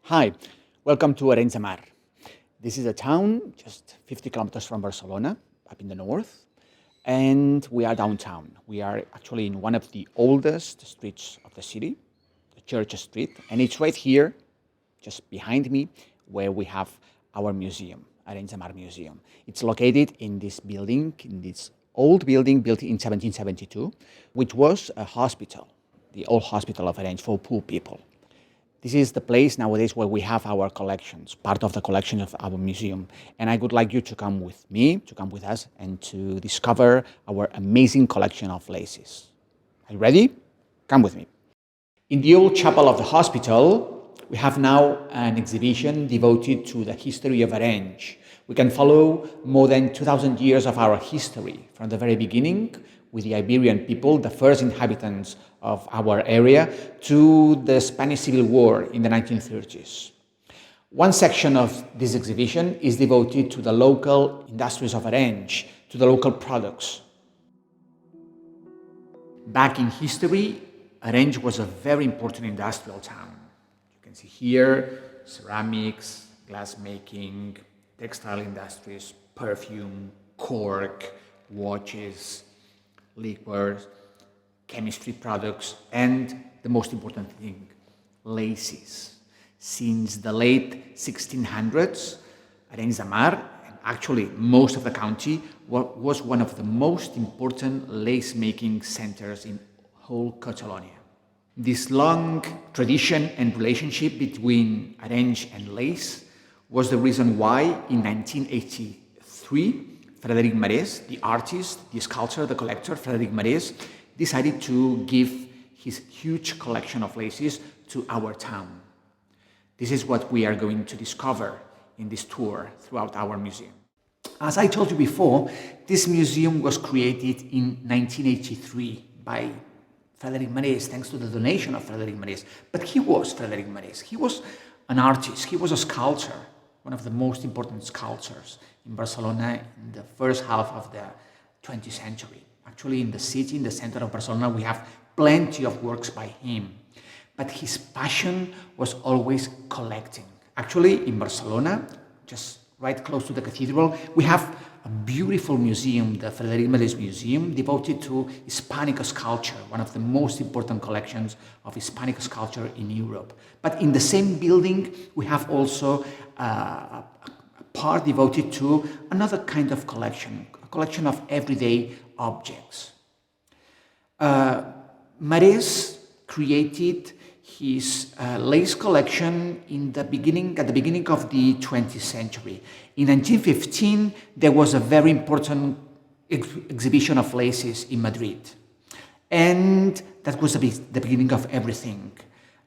Hi, welcome to Arenys de Mar. This is a town just 50 kilometers from Barcelona, up in the north, and we are downtown. We are actually in one of the oldest streets of the city, the Church Street, and it's right here, just behind me, where we have our museum, Arenys de Mar Museum. It's located in this building, in this old building built in 1772, which was a hospital, the old hospital of Arenys for poor people. This is the place nowadays where we have our collections, part of the collection of our museum. And I would like you to come with me, to come with us, and to discover our amazing collection of laces. Are you ready? Come with me. In the old chapel of the hospital, we have now an exhibition devoted to the history of Arenys. We can follow more than 2,000 years of our history, from the very beginning, with the Iberian people, the first inhabitants of our area, to the Spanish Civil War in the 1930s. One section of this exhibition is devoted to the local industries of Arenys, to the local products. Back in history, Arenys was a very important industrial town. You can see here ceramics, glass making, textile industries, perfume, cork, watches, liquors, chemistry products, and the most important thing, laces. Since the late 1600s, Arenys de Mar, and actually most of the county, was one of the most important lace-making centers in whole Catalonia. This long tradition and relationship between Arenys and lace was the reason why in 1983, Frederic Marès, the artist, the sculptor, the collector, Frederic Marès, decided to give his huge collection of laces to our town. This is what we are going to discover in this tour throughout our museum. As I told you before, this museum was created in 1983 by Frederic Marès, thanks to the donation of Frederic Marès. But he was Frederic Marès. He was an artist. He was a sculptor, one of the most important sculptors in Barcelona in the first half of the 20th century. Actually, in the city, in the center of Barcelona, we have plenty of works by him. But his passion was always collecting. Actually, in Barcelona, just right close to the cathedral, we have a beautiful museum, the Frederic Marès Museum, devoted to Hispanic sculpture, one of the most important collections of Hispanic sculpture in Europe. But in the same building, we have also a part devoted to another kind of collection, a collection of everyday objects. Marès created his lace collection at the beginning of the 20th century. In 1915, there was a very important exhibition of laces in Madrid. And that was the beginning of everything.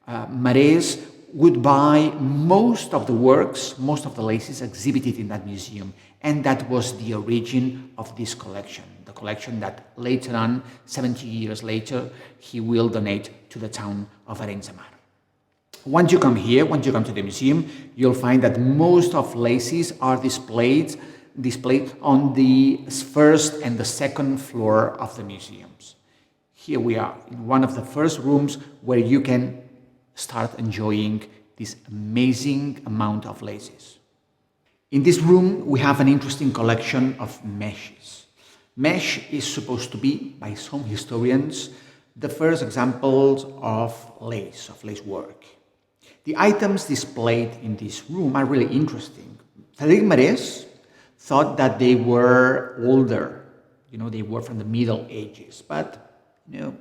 Marès would buy most of the works, most of the laces exhibited in that museum. And that was the origin of this collection, the collection that later on, 70 years later, he will donate to the town of Arenys de Mar. Once you come here, once you come to the museum, you'll find that most of laces are displayed on the first and the second floor of the museums. Here we are, in one of the first rooms where you can start enjoying this amazing amount of laces. In this room, we have an interesting collection of meshes. Mesh is supposed to be, by some historians, the first examples of lace work. The items displayed in this room are really interesting. Frederic Marès thought that they were older, they were from the Middle Ages, but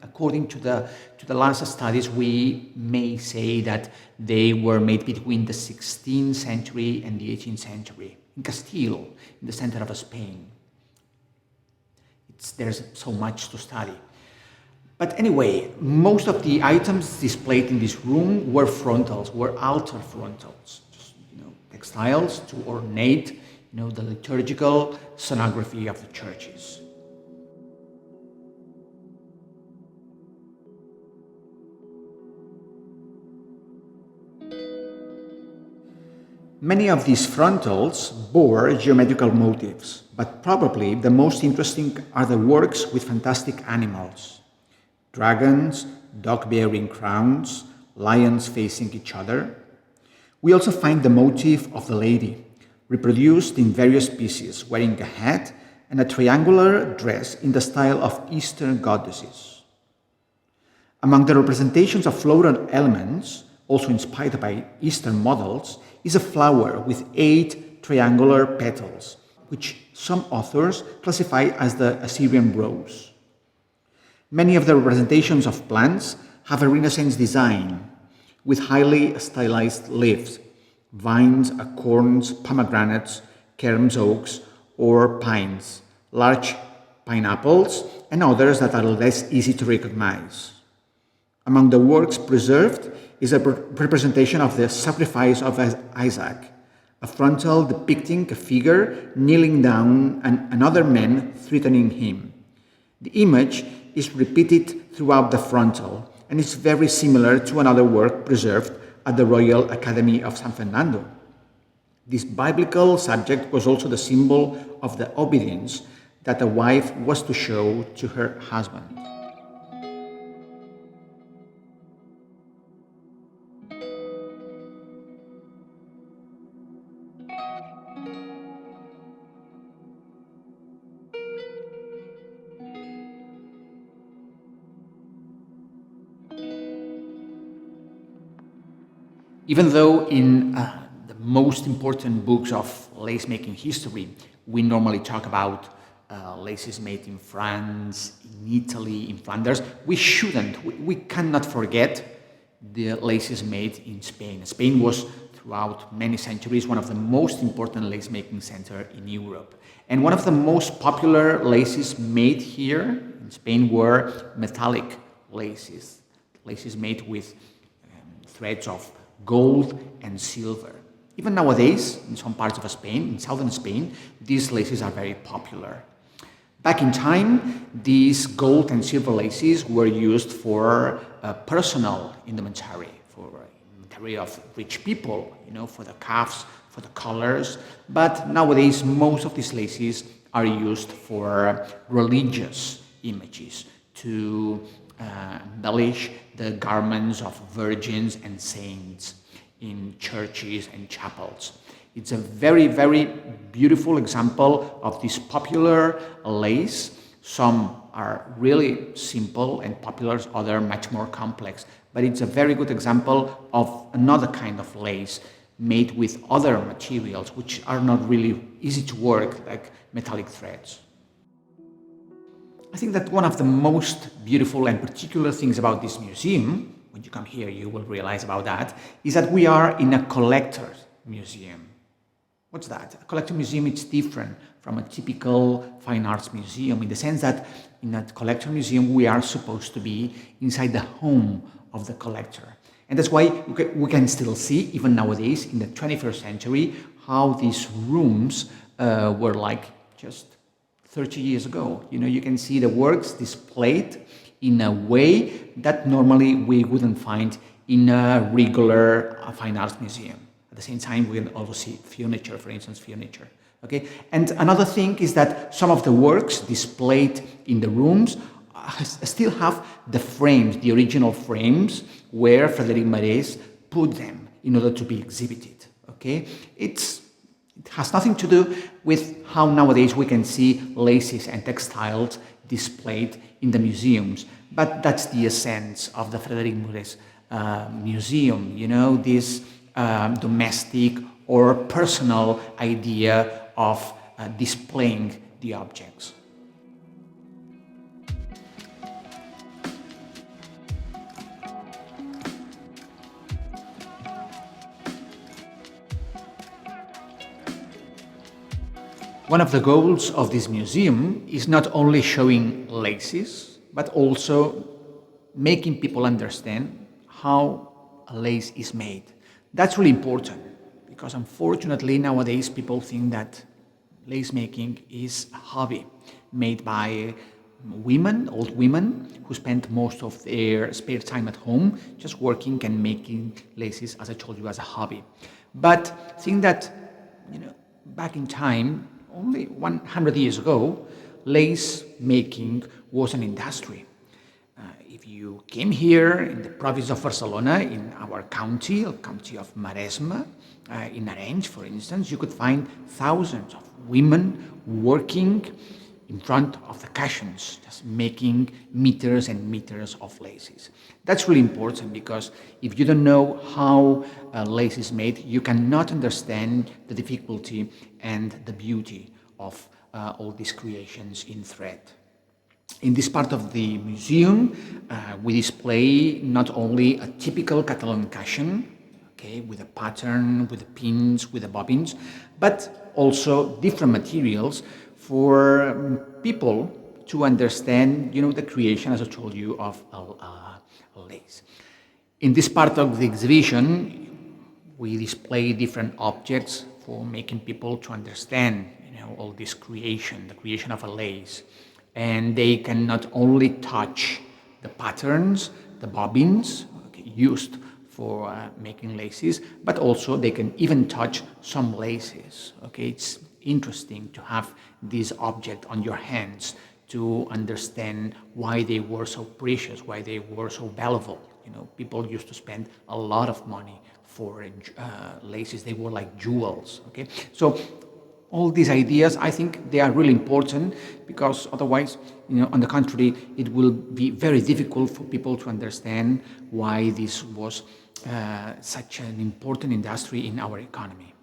according to the last studies, we may say that they were made between the 16th century and the 18th century in Castile, in the center of Spain. There's so much to study. But anyway, most of the items displayed in this room were frontals, were altar frontals, just, textiles to ornate, the liturgical sonography of the churches. Many of these frontals bore geometrical motifs, but probably the most interesting are the works with fantastic animals. Dragons, dog-bearing crowns, lions facing each other. We also find the motif of the lady, reproduced in various pieces, wearing a hat and a triangular dress in the style of Eastern goddesses. Among the representations of floral elements, also inspired by Eastern models, is a flower with 8 triangular petals, which some authors classify as the Assyrian rose. Many of the representations of plants have a Renaissance design, with highly stylized leaves, vines, acorns, pomegranates, kermes, oaks, or pines, large pineapples, and others that are less easy to recognize. Among the works preserved is a representation of the sacrifice of Isaac, a frontal depicting a figure kneeling down and another man threatening him. The image is repeated throughout the frontal and is very similar to another work preserved at the Royal Academy of San Fernando. This biblical subject was also the symbol of the obedience that a wife was to show to her husband. Even though in the most important books of lace-making history, we normally talk about laces made in France, in Italy, in Flanders, we cannot forget the laces made in Spain. Spain was, throughout many centuries, one of the most important lace-making centers in Europe. And one of the most popular laces made here in Spain were metallic laces, laces made with threads of gold and silver. Even nowadays, in some parts of Spain, in southern Spain, these laces are very popular. Back in time, these gold and silver laces were used for personal indumentary, for indumentary of rich people, for the cuffs, for the collars. But nowadays, most of these laces are used for religious images, to embellish the garments of virgins and saints in churches and chapels. It's a very, very beautiful example of this popular lace. Some are really simple and popular, others much more complex. But it's a very good example of another kind of lace made with other materials which are not really easy to work, like metallic threads. I think that one of the most beautiful and particular things about this museum, when you come here you will realize about that, is that we are in a collector's museum. What's that? A collector museum is different from a typical fine arts museum in the sense that in a collector museum we are supposed to be inside the home of the collector. And that's why we can still see, even nowadays in the 21st century, how these rooms were like just 30 years ago. You can see the works displayed in a way that normally we wouldn't find in a regular fine arts museum. At the same time, we can also see furniture, for instance, furniture. Okay? And another thing is that some of the works displayed in the rooms still have the frames, the original frames, where Frédéric Marès put them in order to be exhibited. Okay? It has nothing to do with how nowadays we can see laces and textiles displayed in the museums, but that's the essence of the Frédéric Marès museum, this domestic or personal idea of displaying the objects. One of the goals of this museum is not only showing laces, but also making people understand how a lace is made. That's really important, because unfortunately nowadays people think that lace making is a hobby made by women, old women, who spend most of their spare time at home just working and making laces, as I told you, as a hobby. But think that, back in time, only 100 years ago, lace making was an industry. If you came here in the province of Barcelona, in our county of Maresme, in Arenys, for instance, you could find thousands of women working in front of the caissons, just making meters and meters of laces. That's really important because if you don't know how lace is made, you cannot understand the difficulty and the beauty of all these creations in thread. In this part of the museum, we display not only a typical Catalan caixon, okay, with a pattern, with the pins, with the bobbins, but also different materials for people to understand, the creation, as I told you, of a lace. In this part of the exhibition, we display different objects for making people to understand, all this creation, the creation of a lace. And they can not only touch the patterns, the bobbins, used for making laces, but also they can even touch some laces. Okay, it's interesting to have this object on your hands to understand why they were so precious, why they were so valuable. People used to spend a lot of money for laces. They were like jewels. Okay, so all these ideas, I think they are really important because otherwise, on the contrary, it will be very difficult for people to understand why this was such an important industry in our economy.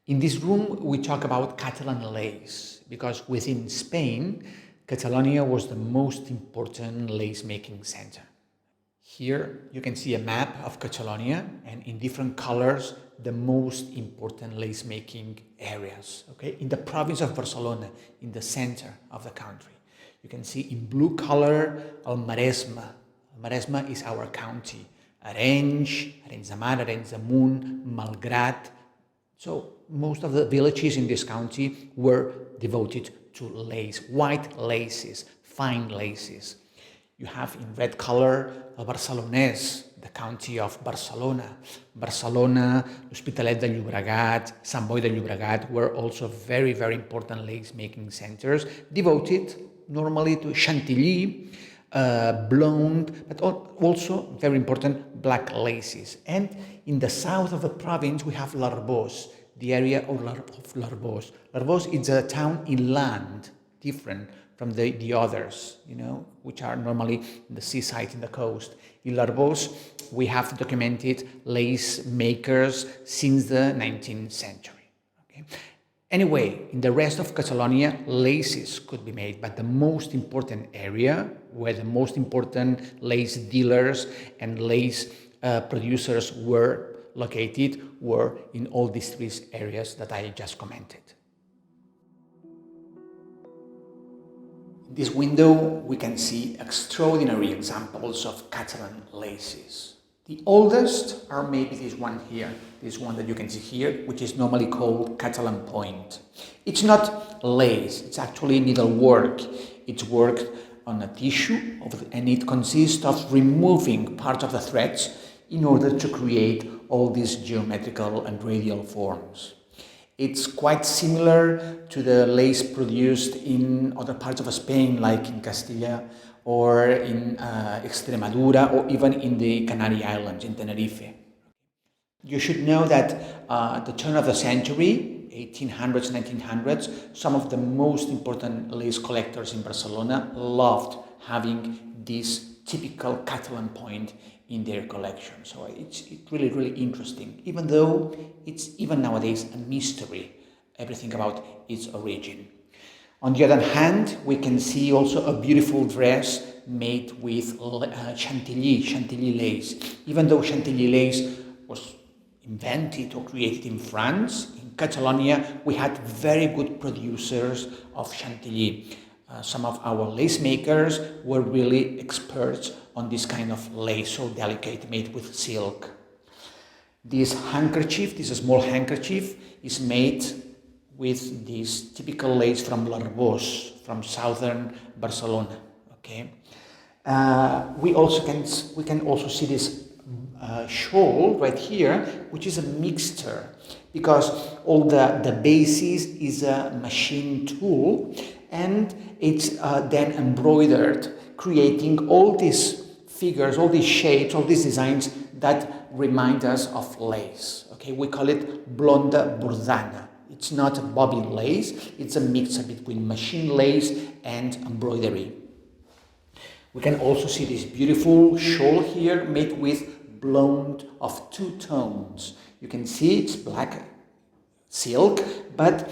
In this room, we talk about Catalan lace because within Spain, Catalonia was the most important lace-making center. Here you can see a map of Catalonia and in different colors the most important lace-making areas. Okay, in the province of Barcelona, in the center of the country, you can see in blue color El Maresme. El Maresme is our county. Arenys, Arenys de Mar, Arenys de Munt, Malgrat. So most of the villages in this county were devoted to lace, white laces, fine laces. You have in red color El Barcelonès, the county of Barcelona. Barcelona, l'Hospitalet de Llobregat, Sant Boi de Llobregat were also very, very important lace-making centers devoted normally to chantilly, blonde, but also very important black laces. And in the south of the province, we have l'Arboç, the area of l'Arboç. L'Arboç is a town inland, different from the others, which are normally in the seaside, in the coast. In l'Arboç, we have documented lace makers since the 19th century. Okay? Anyway, in the rest of Catalonia, laces could be made, but the most important area where the most important lace dealers and lace producers were located were in all these three areas that I just commented. In this window, we can see extraordinary examples of Catalan laces. The oldest are maybe this one here, this one that you can see here, which is normally called Catalan point. It's not lace, it's actually needlework. It's worked on a tissue and it consists of removing part of the threads in order to create all these geometrical and radial forms. It's quite similar to the lace produced in other parts of Spain, like in Castilla or in Extremadura, or even in the Canary Islands, in Tenerife. You should know that at the turn of the century, 1800s, 1900s, some of the most important lace collectors in Barcelona loved having this typical Catalan point in their collection. So it's really, really interesting, even though it's even nowadays a mystery, everything about its origin. On the other hand, we can see also a beautiful dress made with chantilly lace. Even though chantilly lace was invented or created in France, in Catalonia we had very good producers of chantilly. Some of our lace makers were really experts on this kind of lace, so delicate, made with silk. This handkerchief, this small handkerchief, is made with this typical lace from l'Arboç, from southern Barcelona. Okay, we can also see this shawl right here, which is a mixture, because all the basis is a machine tool, and it's then embroidered, creating all these figures, all these shapes, all these designs that remind us of lace. Okay, we call it blonda bordana. It's not bobbin lace, it's a mix between machine lace and embroidery. We can also see this beautiful shawl here made with blonde of two tones. You can see it's black silk, but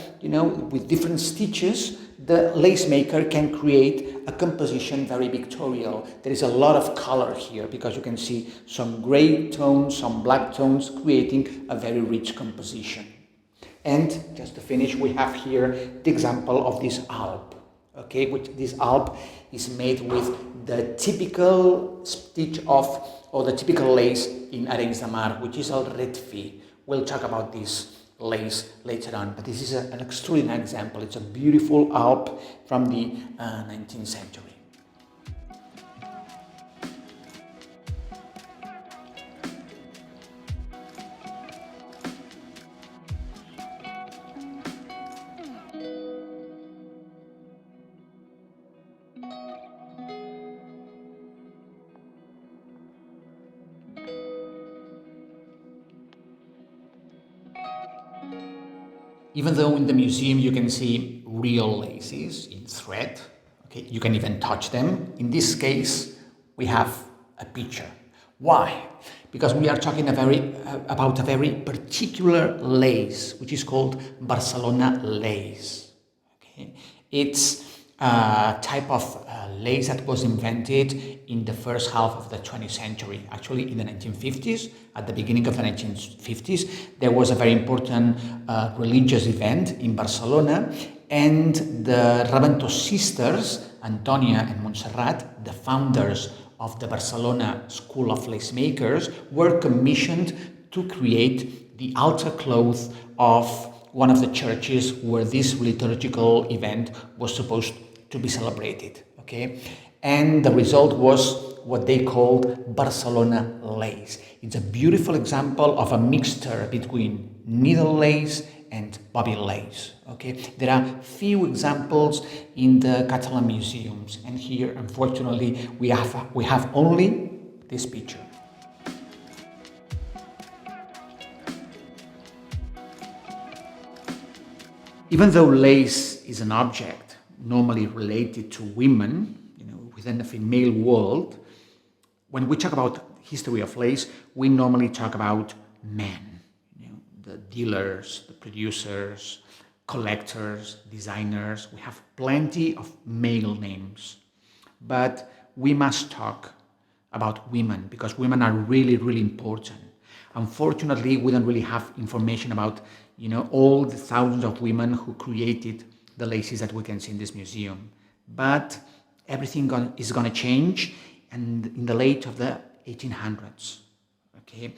with different stitches, the lace maker can create a composition very pictorial. There is a lot of color here because you can see some gray tones, some black tones, creating a very rich composition. And just to finish, we have here the example of this alp. Okay, which this alp is made with the typical stitch or the typical lace in Arenys de Mar, which is a red fee. We'll talk about this lace later on, but this is an extraordinary example. It's a beautiful alp from the 19th century. Even though in the museum you can see real laces in thread, okay, you can even touch them. In this case, we have a picture. Why? Because we are talking about a very particular lace, which is called Barcelona lace. Okay? It's a type of lace that was invented in the first half of the 20th century. Actually, in the 1950s, at the beginning of the 1950s, there was a very important religious event in Barcelona, and the Raventós sisters, Antonia and Montserrat, the founders of the Barcelona School of Lace Makers, were commissioned to create the altar cloth of one of the churches where this liturgical event was supposed to be celebrated. Okay? And the result was what they called Barcelona lace. It's a beautiful example of a mixture between needle lace and bobbin lace. Okay? There are few examples in the Catalan museums, and here, unfortunately, we have only this picture. Even though lace is an object normally related to women, within the female world, when we talk about history of lace, we normally talk about men, the dealers, the producers, collectors, designers. We have plenty of male names, but we must talk about women because women are really, really important. Unfortunately, we don't really have information about all the thousands of women who created the laces that we can see in this museum. But everything is going to change, and in the late of the 1800s. Okay,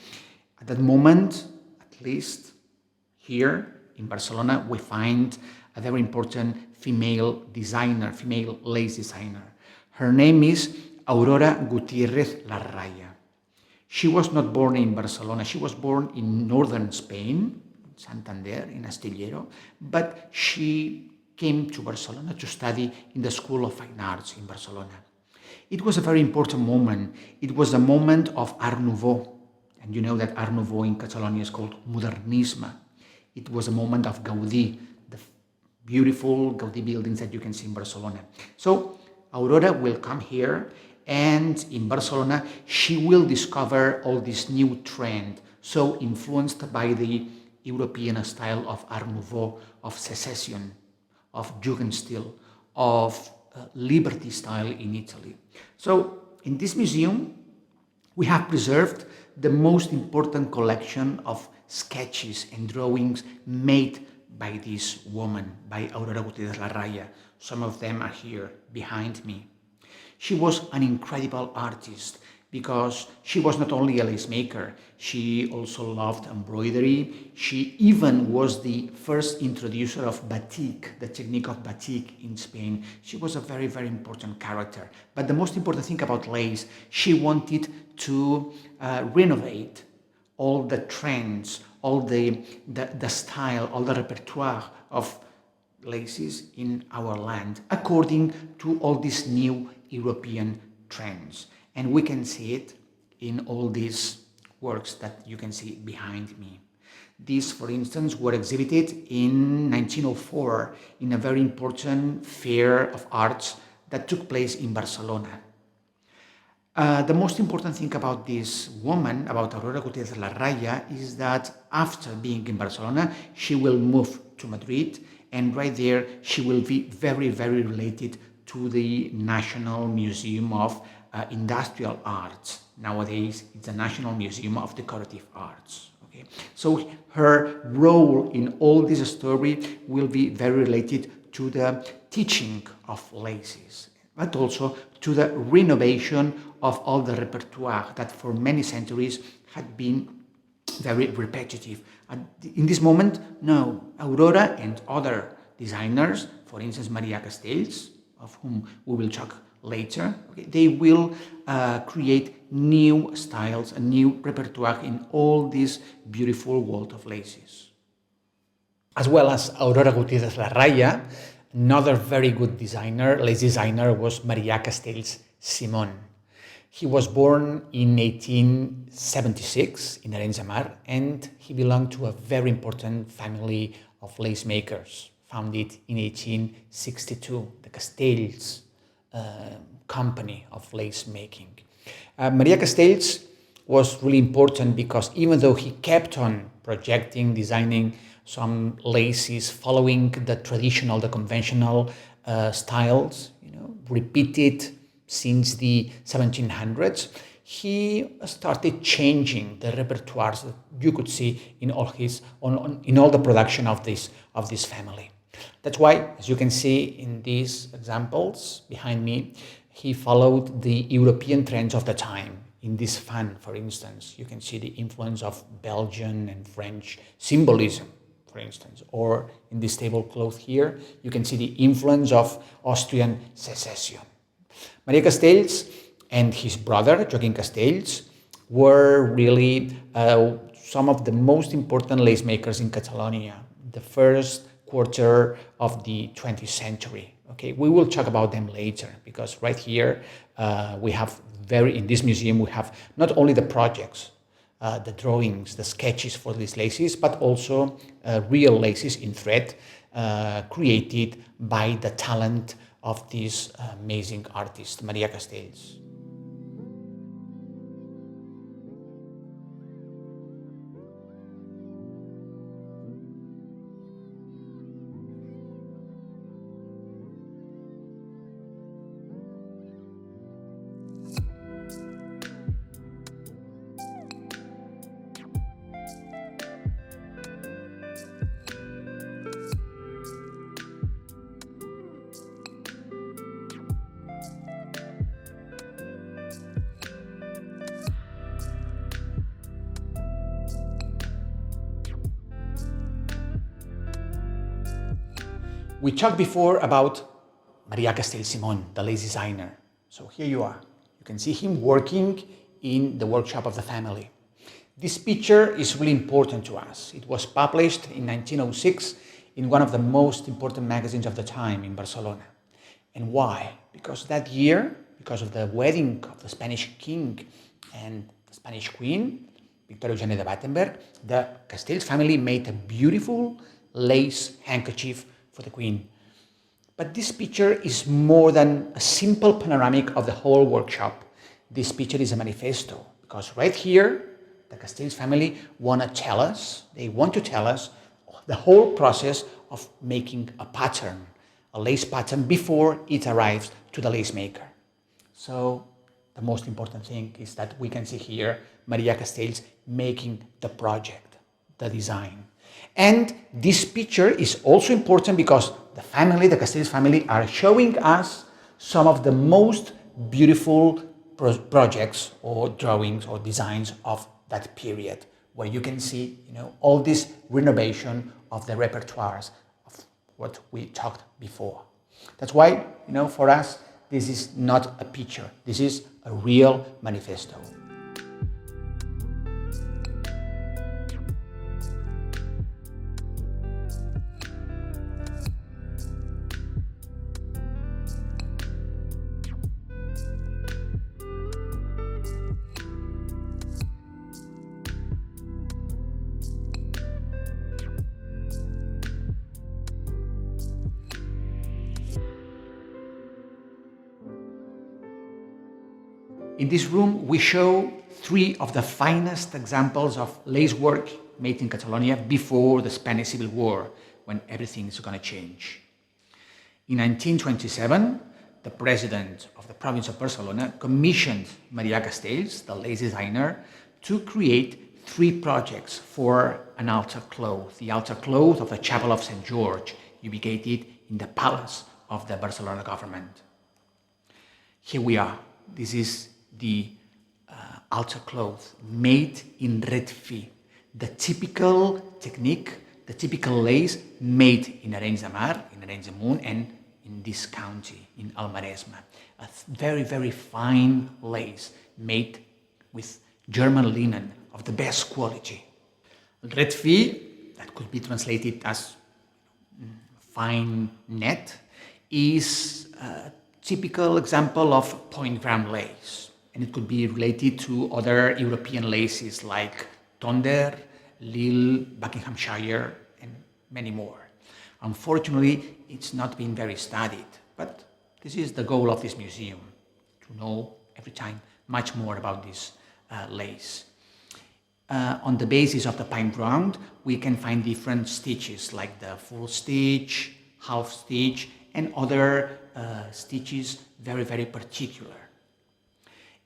at that moment, at least here in Barcelona, we find a very important female designer, female lace designer. Her name is Aurora Gutiérrez Larraya. She was not born in Barcelona. She was born in northern Spain, Santander, in Astillero, but she came to Barcelona to study in the School of Fine Arts in Barcelona. It was a very important moment. It was a moment of Art Nouveau, and you know that Art Nouveau in Catalonia is called Modernisme. It was a moment of Gaudí, the beautiful Gaudí buildings that you can see in Barcelona. So Aurora will come here, and in Barcelona she will discover all this new trend, so influenced by the European style of Art Nouveau, of Secession, of Jugendstil, of Liberty style in Italy. So in this museum, we have preserved the most important collection of sketches and drawings made by this woman, by Aurora Gutiérrez Larraya. Some of them are here behind me. She was an incredible artist because she was not only a lace maker, she also loved embroidery. She even was the first introducer of batik, the technique of batik in Spain. She was a very, very important character. But the most important thing about lace, she wanted to renovate all the trends, all the style, all the repertoire of laces in our land according to all these new European trends. And we can see it in all these works that you can see behind me. These, for instance, were exhibited in 1904 in a very important fair of arts that took place in Barcelona. The most important thing about this woman, about Aurora Gutiérrez Larraya, is that after being in Barcelona, she will move to Madrid, and right there she will be very, very related to the National Museum of Industrial Arts. Nowadays, it's the National Museum of Decorative Arts. Okay? So her role in all this story will be very related to the teaching of laces, but also to the renovation of all the repertoire that for many centuries had been very repetitive. And in this moment, no, Aurora and other designers, for instance, Maria Castells, of whom we will talk later, okay, they will create new styles, a new repertoire in all this beautiful world of laces. As well as Aurora Gutiérrez Larraya, another very good designer, lace designer, was Maria Castells Simón. He was born in 1876 in Arenys de Mar, and he belonged to a very important family of lace makers, founded in 1862, the Castells company of lace making. Maria Castells was really important because even though he kept on projecting, designing some laces following the traditional, the conventional styles, repeated since the 1700s, he started changing the repertoires that you could see in all the production of this family. That's why, as you can see in these examples behind me, he followed the European trends of the time. In this fan, for instance, you can see the influence of Belgian and French symbolism, for instance, or in this tablecloth here, you can see the influence of Austrian secession. Maria Castells and his brother, Joaquim Castells, were really some of the most important lace makers in Catalonia, the first quarter of the 20th century. Okay, we will talk about them later, because right here in this museum we have not only the projects, the drawings, the sketches for these laces, but also real laces in thread created by the talent of this amazing artist, Maria Castells. We talked before about Maria Castells Simón, the lace designer. So here you are. You can see him working in the workshop of the family. This picture is really important to us. It was published in 1906 in one of the most important magazines of the time in Barcelona. And why? Because that year, because of the wedding of the Spanish king and the Spanish queen, Victoria Eugenia de Battenberg, the Castells family made a beautiful lace handkerchief for the queen. But this picture is more than a simple panoramic of the whole workshop. This picture is a manifesto, because right here, the Castells family want to tell us the whole process of making a pattern, a lace pattern, before it arrives to the lace maker. So the most important thing is that we can see here Maria Castells making the project, the design. And this picture is also important because the Castells family, are showing us some of the most beautiful projects or drawings or designs of that period, where you can see, all this renovation of the repertoires of what we talked before. That's why, for us, this is not a picture. This is a real manifesto. In this room, we show 3 of the finest examples of lace work made in Catalonia before the Spanish Civil War, when everything is going to change. In 1927, the president of the province of Barcelona commissioned Maria Castells, the lace designer, to create 3 projects for an altar cloth, the altar cloth of the Chapel of St. George, ubicated in the palace of the Barcelona government. Here we are. This is the altar cloth made in red fi, the typical technique, the typical lace made in Arenys de Mar, in Arenys de Munt, and in this county, in Almaresme. A very, very fine lace made with German linen of the best quality. Red fi, that could be translated as fine net, is a typical example of point ground lace. And it could be related to other European laces like Tonder, Lille, Buckinghamshire, and many more. Unfortunately, it's not been very studied, but this is the goal of this museum, to know every time much more about this lace. On the basis of the pine ground, we can find different stitches like the full stitch, half stitch, and other stitches very, very particular.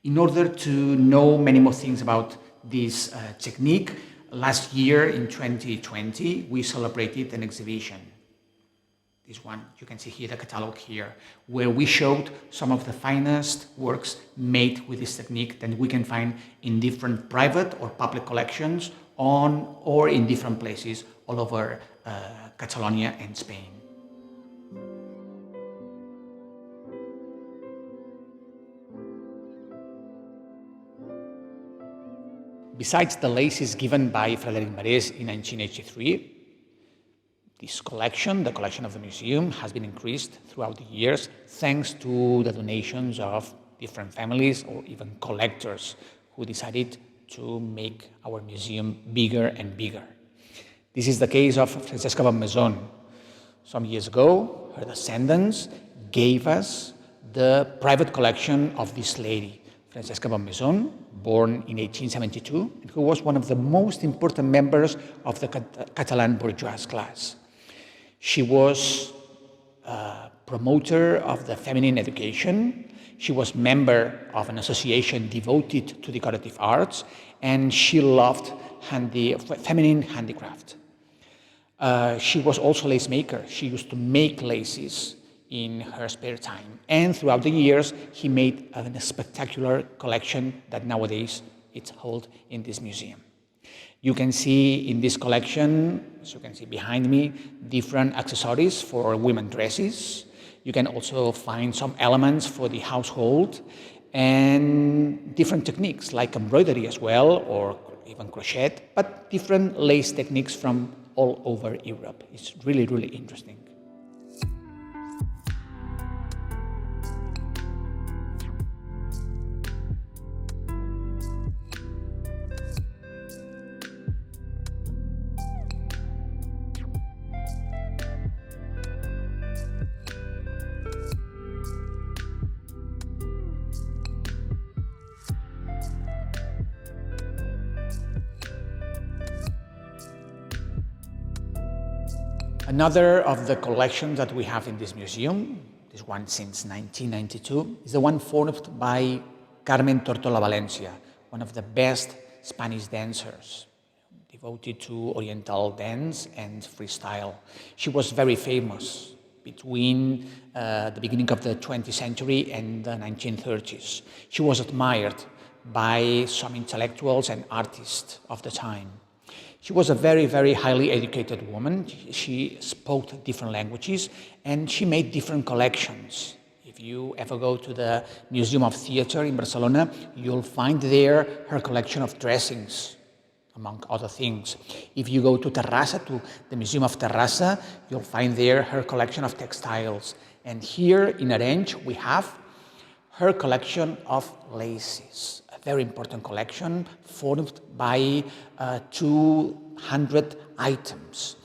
In order to know many more things about this technique, last year in 2020, we celebrated an exhibition. This one, you can see here the catalog here, where we showed some of the finest works made with this technique that we can find in different private or public collections or in different places all over Catalonia and Spain. Besides the laces given by Frederic Marès in 1983, this collection, the collection of the museum, has been increased throughout the years thanks to the donations of different families or even collectors who decided to make our museum bigger and bigger. This is the case of Francesca Bonmaison. Some years ago, her descendants gave us the private collection of this lady, Francesca Bonmaison, born in 1872, and who was one of the most important members of the Catalan bourgeois class. She was a promoter of the feminine education. She was member of an association devoted to decorative arts, and she loved feminine handicraft. She was also a lace maker. She used to make laces in her spare time. And throughout the years, he made a spectacular collection that nowadays it's held in this museum. You can see in this collection, as you can see behind me, different accessories for women dresses. You can also find some elements for the household and different techniques like embroidery as well, or even crochet, but different lace techniques from all over Europe. It's really, really interesting. Another of the collections that we have in this museum, this one since 1992, is the one formed by Carmen Tortola Valencia, one of the best Spanish dancers, devoted to Oriental dance and freestyle. She was very famous between the beginning of the 20th century and the 1930s. She was admired by some intellectuals and artists of the time. She was a very, very highly educated woman. She spoke different languages and she made different collections. If you ever go to the Museum of Theatre in Barcelona, you'll find there her collection of dressings, among other things. If you go to Terrassa, to the Museum of Terrassa, you'll find there her collection of textiles. And here in Arenys, we have her collection of laces, a very important collection formed by 200 items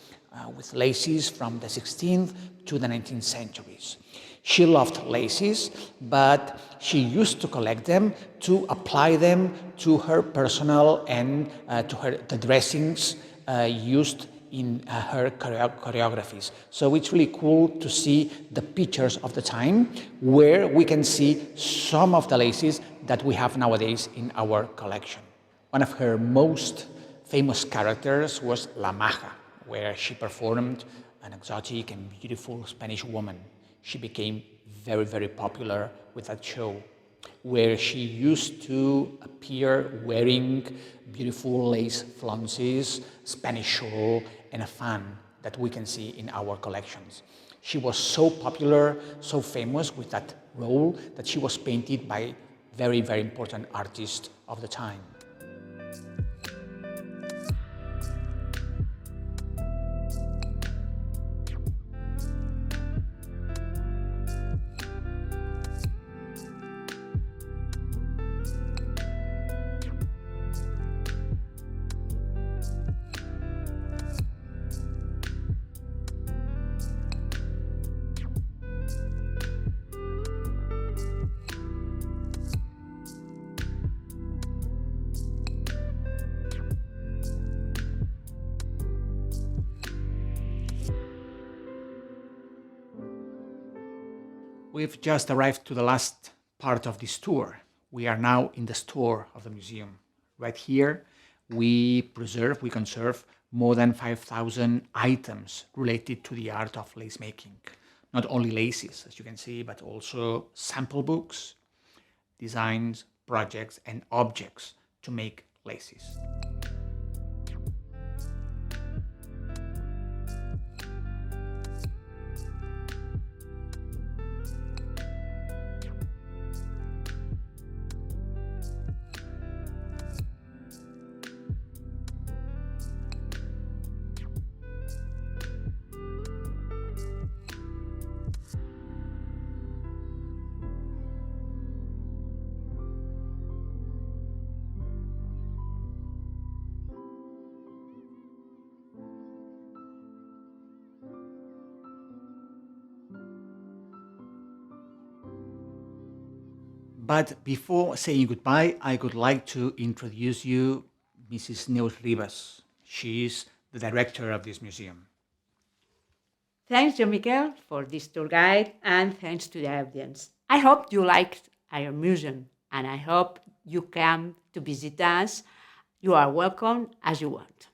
with laces from the 16th to the 19th centuries. She loved laces, but she used to collect them to apply them to her personal and the dressings used in her choreographies. So it's really cool to see the pictures of the time where we can see some of the laces that we have nowadays in our collection. One of her most famous characters was La Maja, where she performed an exotic and beautiful Spanish woman. She became very, very popular with that show, where she used to appear wearing beautiful lace flounces, Spanish shawl, and a fan that we can see in our collections. She was so popular, so famous with that role that she was painted by very, very important artists of the time. We've just arrived to the last part of this tour. We are now in the store of the museum. Right here, we conserve more than 5,000 items related to the art of lace making. Not only laces, as you can see, but also sample books, designs, projects, and objects to make laces. But before saying goodbye, I would like to introduce you Mrs. Neus Ribas. She is the director of this museum. Thanks, Joan Miquel, for this tour guide, and thanks to the audience. I hope you liked our museum, and I hope you come to visit us. You are welcome as you want.